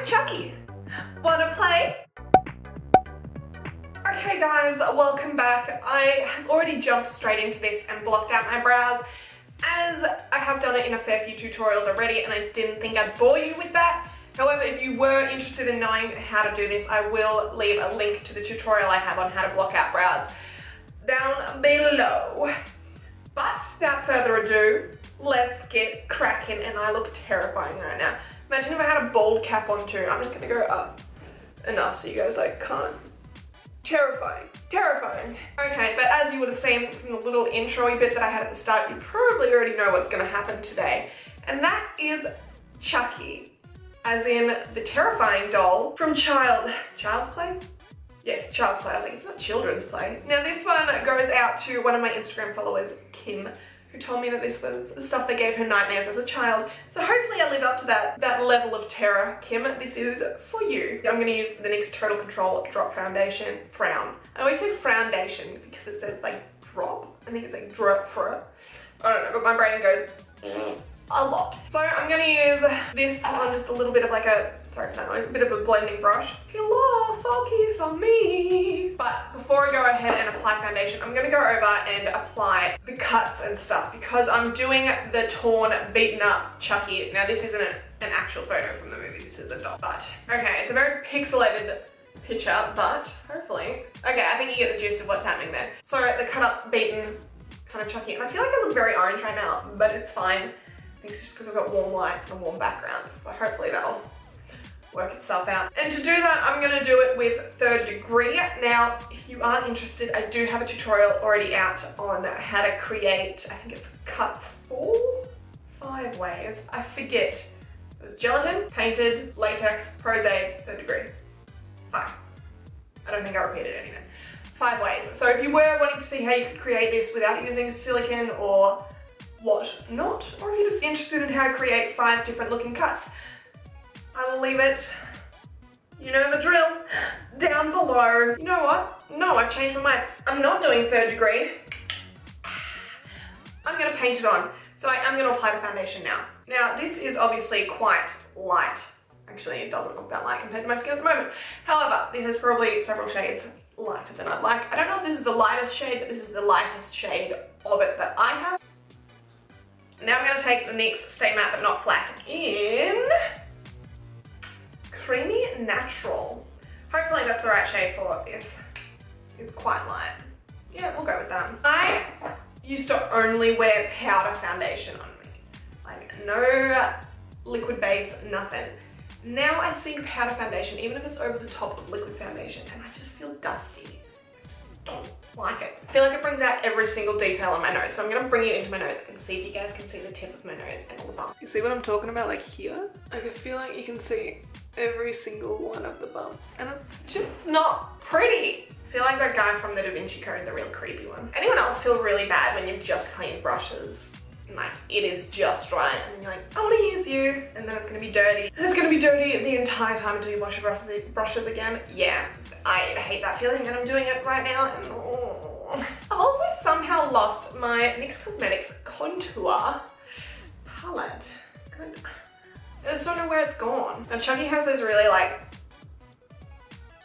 I'm Chucky. Wanna play? Okay guys, welcome back. I have already jumped straight into this and blocked out my brows, as I have done it in a fair few tutorials already, and I didn't think I'd bore you with that. However, if you were interested in knowing how to do this, I will leave a link to the tutorial I have on how to block out brows down below. But without further ado, let's get cracking. And I look terrifying right now. Imagine if I had a bald cap on too. I'm just gonna go up enough so you guys like can't. Terrifying, terrifying. Okay, but as you would have seen from the little intro bit that I had at the start, you probably already know what's gonna happen today. And that is Chucky, as in the terrifying doll from Child's Play? Yes, Child's Play. I was like, it's not children's play. Now this one goes out to one of my Instagram followers, Kim, who told me that this was the stuff that gave her nightmares as a child. So hopefully I live up to that level of terror. Kim, this is for you. I'm gonna use the NYX Total Control Drop Foundation, Frown. I always say foundation because it says like drop. I think it's like drop for it. I don't know, but my brain goes a lot. So I'm gonna use this on just a little bit of like a, sorry for that noise, a bit of a blending brush. Hello, focus on me. But before I go ahead and apply foundation, I'm gonna go over and apply the cuts and stuff because I'm doing the torn, beaten up Chucky. Now this isn't an actual photo from the movie, this is a doll. But, okay, it's a very pixelated picture, but hopefully. Okay, I think you get the gist of what's happening there. So the cut up, beaten kind of Chucky, and I feel like I look very orange right now, but it's fine. I think it's just because I've got warm lights and a warm background. So hopefully that'll work itself out. And to do that, I'm gonna do it with 3rd degree. Now, if you are interested, I do have a tutorial already out on how to create, I think it's cuts 5 ways. I forget. It was gelatin, painted, latex, Prozade, 3rd degree. 5. I don't think I repeated anything. 5 ways. So if you were wanting to see how you could create this without using silicone or what not, or if you're just interested in how to create 5 different looking cuts, I will leave it, you know the drill, down below. You know what? No, I've changed my mind. I'm not doing 3rd degree. I'm gonna paint it on. So I am gonna apply the foundation now. Now this is obviously quite light. Actually, it doesn't look that light compared to my skin at the moment. However, this is probably several shades lighter than I'd like. I don't know if this is the lightest shade, but this is the lightest shade of it that I have. Now I'm gonna take the NYX Stay Matte But Not Flat in Creamy Natural. Hopefully that's the right shade for this. It's quite light. Yeah, we'll go with that. I used to only wear powder foundation on me. Like no liquid base, nothing. Now I see powder foundation, even if it's over the top of liquid foundation, and I just feel dusty. Don't like it. I feel like it brings out every single detail on my nose. So I'm gonna bring it into my nose and see if you guys can see the tip of my nose and all the bumps. You see what I'm talking about, like here? Like I feel like you can see every single one of the bumps, and it's just not pretty. I feel like that guy from the Da Vinci Code, the real creepy one. Anyone else feel really bad when you've just cleaned brushes? And like it is just right, and then you're like, I want to use you, and then it's gonna be dirty, and it's gonna be dirty the entire time until you wash your brushes again. Yeah, I hate that feeling, and I'm doing it right now. And I've also somehow lost my NYX Cosmetics contour palette. I just don't know where it's gone. And Chucky has those really like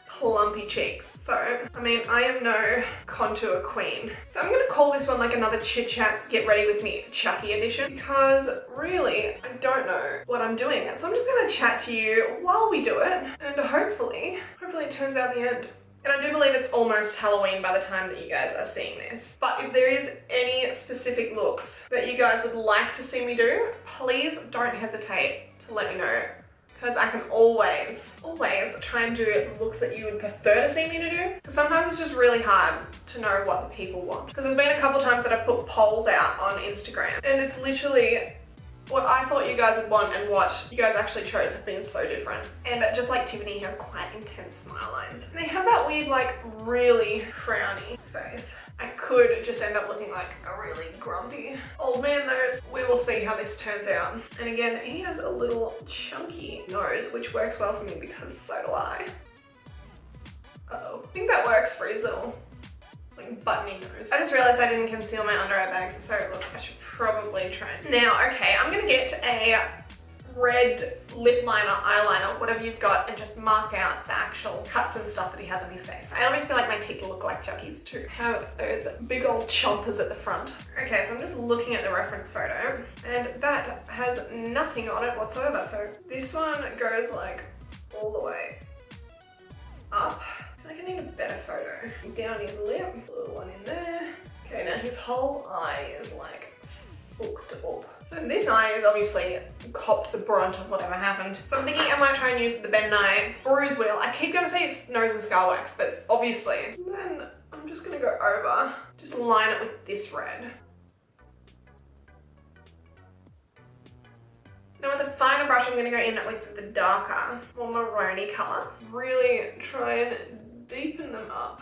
plumpy cheeks. So, I mean, I am no contour queen. So I'm gonna call this one like another Chit-Chat Get Ready With Me Chucky edition, because really, I don't know what I'm doing. So I'm just gonna chat to you while we do it, and hopefully it turns out the end. And I do believe it's almost Halloween by the time that you guys are seeing this. But if there is any specific looks that you guys would like to see me do, please don't hesitate to let me know. Because I can always try and do the looks that you would prefer to see me to do. Because sometimes it's just really hard to know what the people want. Because there's been a couple times that I've put polls out on Instagram, and it's literally what I thought you guys would want and what you guys actually chose have been so different. And just like Tiffany has quite intense smile lines. And they have that weird, like, really frowny face. I could just end up looking like a really grumpy old man nose. We will see how this turns out. And again, he has a little chunky nose, which works well for me because so do I. Uh-oh. I think that works for his little like buttony nose. I just realized I didn't conceal my under eye bags, so look, I should probably try. Now, okay, I'm gonna get a red lip liner, eyeliner, whatever you've got, and just mark out the actual cuts and stuff that he has on his face. I always feel like my teeth look like Chucky's too. Have those big old chompers at the front. Okay, so I'm just looking at the reference photo, and that has nothing on it whatsoever. So this one goes like all the way up. I think I need a better photo. Down his lip, a little one in there. Okay, now his whole eye is like hooked up. So this eye is obviously copped the brunt of whatever happened. So I'm thinking I might try and use the Ben Nye Bruise Wheel. I keep gonna say it's nose and skull wax, but obviously. Then I'm just gonna go over, just line it with this red. Now with a finer brush, I'm gonna go in with the darker, more maroony color. Really try and deepen them up.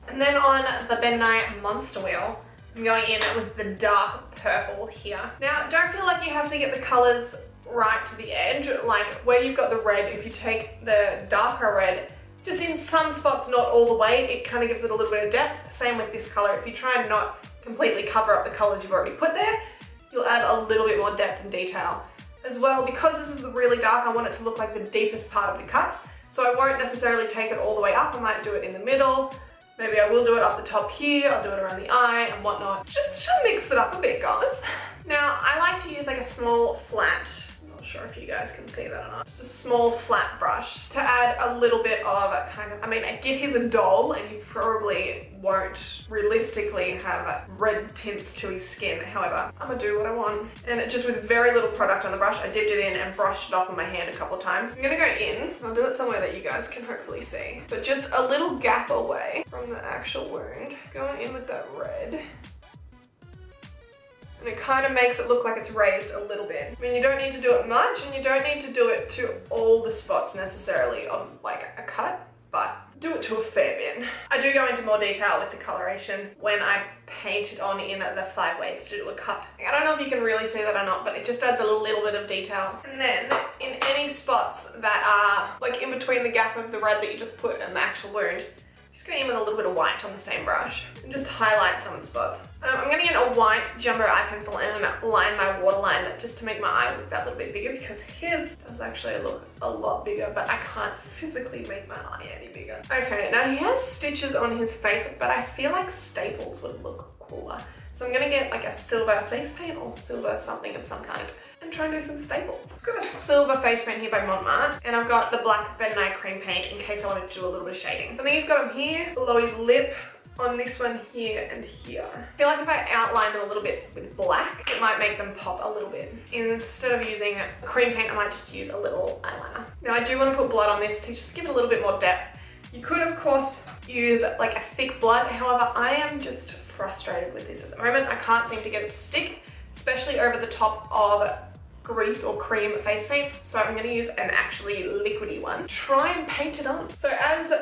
And then on the Ben Nye Monster Wheel, I'm going in with the dark purple here. Now, don't feel like you have to get the colors right to the edge. Like where you've got the red, if you take the darker red, just in some spots, not all the way, it kind of gives it a little bit of depth. Same with this color. If you try and not completely cover up the colors you've already put there, you'll add a little bit more depth and detail. As well, because this is really dark, I want it to look like the deepest part of the cuts. So I won't necessarily take it all the way up. I might do it in the middle. Maybe I will do it up the top here, I'll do it around the eye and whatnot. Just to mix it up a bit, guys. Now, I like to use like a small flat, I'm not sure if you guys can see that or not, just a small flat brush to add a little bit of a kind of, I mean, I get he's a doll and you probably won't realistically have red tints to his skin. However, I'm gonna do what I want. And just with very little product on the brush, I dipped it in and brushed it off on my hand a couple of times. I'm gonna go in, I'll do it somewhere that you guys can hopefully see, but just a little gap away from the actual wound. Going in with that red. And it kind of makes it look like it's raised a little bit. I mean, you don't need to do it much and you don't need to do it to all the spots necessarily of like a cut, but do it to a fair bit. I do go into more detail with the coloration when I paint it on in the 5 ways to do a cut. I don't know if you can really see that or not, but it just adds a little bit of detail. And then in any spots that are like in between the gap of the red that you just put in the actual wound, just go in with a little bit of white on the same brush and just highlight some of the spots. I'm going to get a white jumbo eye pencil and line my waterline just to make my eye look that little bit bigger, because his does actually look a lot bigger, but I can't physically make my eye any bigger. Okay, now he has stitches on his face, but I feel like staples would look cooler. So I'm going to get like a silver face paint or silver something of some kind and try and do some staples. I've got a silver face paint here by Montmartre, and I've got the black Ben Nye cream paint in case I want to do a little bit of shading. I think he's got them here, below his lip, on this one here and here. I feel like if I outline them a little bit with black, it might make them pop a little bit. Instead of using cream paint, I might just use a little eyeliner. Now I do want to put blood on this to just give it a little bit more depth. You could of course use like a thick blood, however I am just frustrated with this at the moment. I can't seem to get it to stick, especially over the top of grease or cream face paints, so I'm going to use an actually liquidy one. Try and paint it on. So as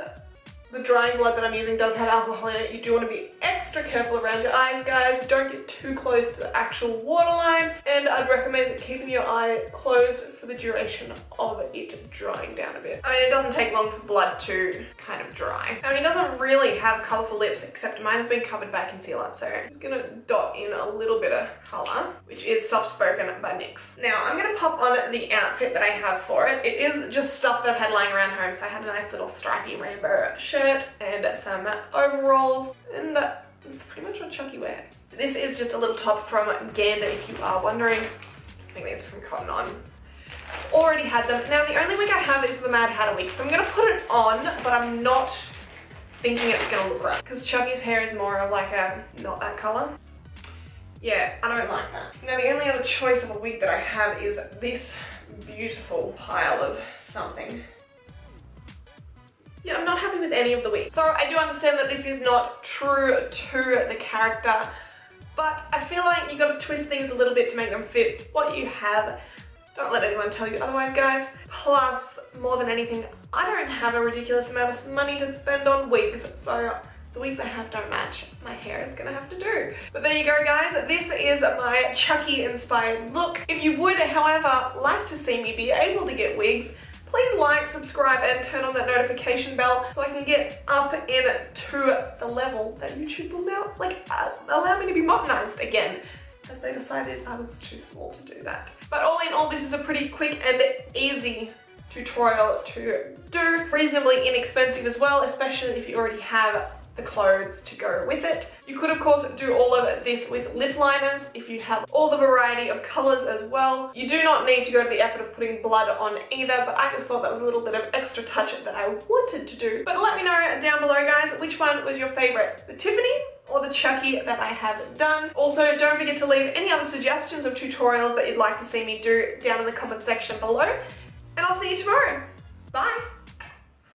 the drying blood that I'm using does have alcohol in it, you do want to be extra careful around your eyes, guys. Don't get too close to the actual waterline, and I'd recommend keeping your eye closed for the duration of it drying down a bit. I mean, it doesn't take long for blood to kind of dry. Now, he doesn't really have colourful lips, except mine have been covered by concealer, so I'm just going to dot in a little bit of colour, which is Soft Spoken by NYX. Now, I'm going to pop on the outfit that I have for it. It is just stuff that I've had lying around home, so I had a nice little stripy rainbow shirt and some overalls, and that's pretty much what Chucky wears. This is just a little top from Gander, if you are wondering. I think these are from Cotton On. Already had them. Now the only wig I have is the Mad Hatter wig, so I'm gonna put it on, but I'm not thinking it's gonna look right, because Chucky's hair is more of like a not that color. Yeah, I don't like that. Now the only other choice of a wig that I have is this beautiful pile of something. Yeah, I'm not happy with any of the wigs. So I do understand that this is not true to the character, but I feel like you gotta twist things a little bit to make them fit what you have. Don't let anyone tell you otherwise, guys. Plus, more than anything, I don't have a ridiculous amount of money to spend on wigs, so the wigs I have don't match. My hair is gonna have to do. But there you go, guys. This is my Chucky inspired look. If you would, however, like to see me be able to get wigs, please like, subscribe, and turn on that notification bell so I can get up into the level that YouTube will now allow me to be modernized again. because they decided I was too small to do that. But all in all, this is a pretty quick and easy tutorial to do. Reasonably inexpensive as well, especially if you already have the clothes to go with it. You could of course do all of this with lip liners if you have all the variety of colors as well. You do not need to go to the effort of putting blood on either, but I just thought that was a little bit of extra touch that I wanted to do. But let me know down below, guys, which one was your favorite, the Tiffany or the Chucky that I have done. Also, don't forget to leave any other suggestions of tutorials that you'd like to see me do down in the comment section below, and I'll see you tomorrow. Bye!